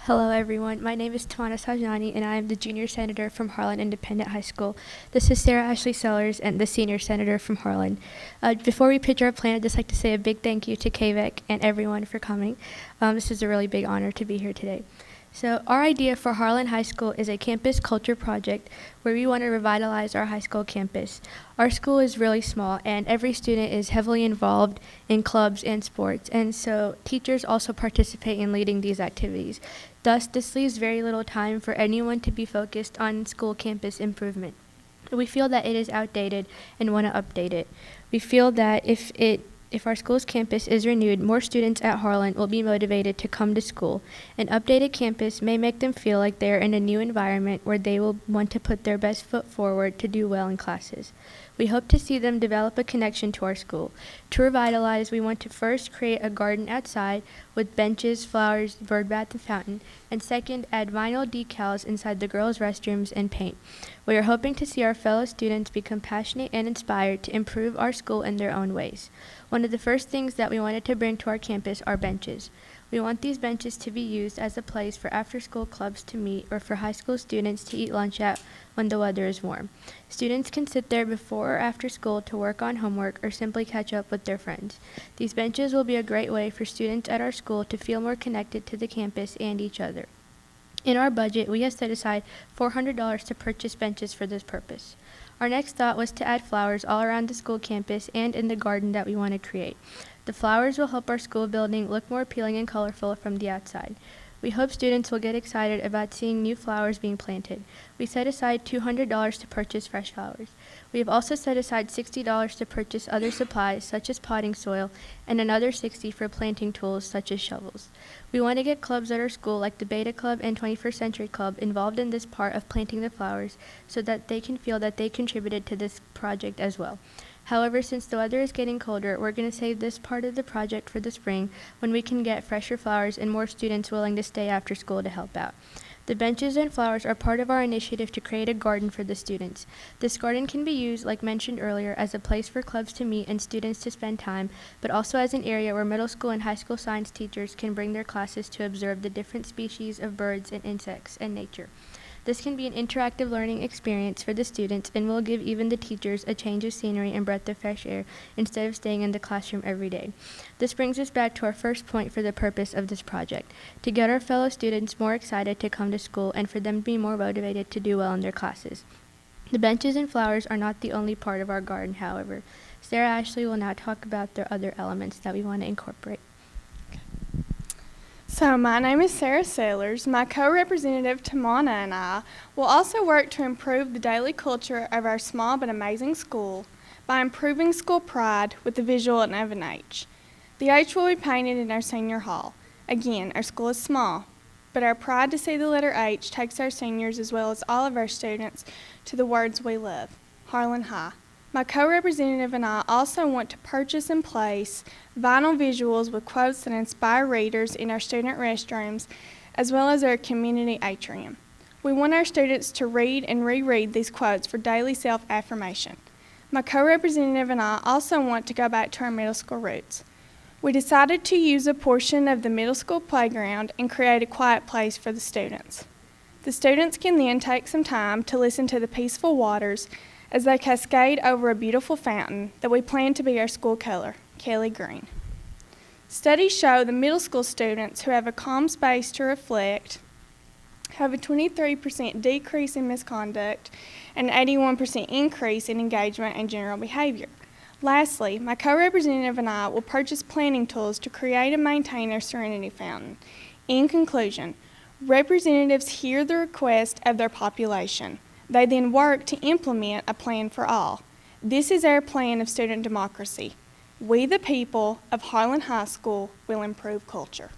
Hello everyone, my name is Tamanna Sajniani and I am the junior senator from Harlan Independent High School. This is Sarah Ashley Sellers and the senior senator from Harlan. Before we pitch our plan, I'd just like to say a big thank you to KVEC and everyone for coming. This is a really big honor to be here today. So our idea for Harlan High School is a campus culture project where we want to revitalize our high school campus. Our school is really small and every student is heavily involved in clubs and sports, and so teachers also participate in leading these activities. Thus, this leaves very little time for anyone to be focused on school campus improvement. We feel that it is outdated and want to update it. We feel that if our school's campus is renewed, more students at Harlan will be motivated to come to school. An updated campus may make them feel like they are in a new environment where they will want to put their best foot forward to do well in classes. We hope to see them develop a connection to our school. To revitalize, we want to first create a garden outside with benches, flowers, bird bath, and fountain, and second, add vinyl decals inside the girls' restrooms and paint. We are hoping to see our fellow students become passionate and inspired to improve our school in their own ways. One of the first things that we wanted to bring to our campus are benches. We want these benches to be used as a place for after-school clubs to meet or for high school students to eat lunch at when the weather is warm. Students can sit there before or after school to work on homework or simply catch up with their friends. These benches will be a great way for students at our school to feel more connected to the campus and each other. In our budget, we have set aside $400 to purchase benches for this purpose. Our next thought was to add flowers all around the school campus and in the garden that we want to create. The flowers will help our school building look more appealing and colorful from the outside. We hope students will get excited about seeing new flowers being planted. We set aside $200 to purchase fresh flowers. We have also set aside $60 to purchase other supplies such as potting soil and another $60 for planting tools such as shovels. We want to get clubs at our school like the Beta Club and 21st Century Club involved in this part of planting the flowers so that they can feel that they contributed to this project as well. However, since the weather is getting colder, we're going to save this part of the project for the spring when we can get fresher flowers and more students willing to stay after school to help out. The benches and flowers are part of our initiative to create a garden for the students. This garden can be used, like mentioned earlier, as a place for clubs to meet and students to spend time, but also as an area where middle school and high school science teachers can bring their classes to observe the different species of birds and insects and nature. This can be an interactive learning experience for the students and will give even the teachers a change of scenery and breath of fresh air instead of staying in the classroom every day. This brings us back to our first point for the purpose of this project, to get our fellow students more excited to come to school and for them to be more motivated to do well in their classes. The benches and flowers are not the only part of our garden, however. Sarah Ashley will now talk about the other elements that we want to incorporate. So my name is Sarah Sellers. My co-representative Tamanna and I will also work to improve the daily culture of our small but amazing school by improving school pride with the visual of an H. The H will be painted in our senior hall. Again, our school is small, but our pride to see the letter H takes our seniors as well as all of our students to the words we love, Harlan High. My co-representative and I also want to purchase and place vinyl visuals with quotes that inspire readers in our student restrooms as well as our community atrium. We want our students to read and reread these quotes for daily self-affirmation. My co-representative and I also want to go back to our middle school roots. We decided to use a portion of the middle school playground and create a quiet place for the students. The students can then take some time to listen to the peaceful waters as they cascade over a beautiful fountain that we plan to be our school color, Kelly Green. Studies show the middle school students who have a calm space to reflect have a 23% decrease in misconduct and an 81% increase in engagement and general behavior. Lastly, my co-representative and I will purchase planting tools to create and maintain our Serenity Fountain. In conclusion, representatives hear the request of their population. They then work to implement a plan for all. This is our plan of student democracy. We, the people of Harlan High School, will improve culture.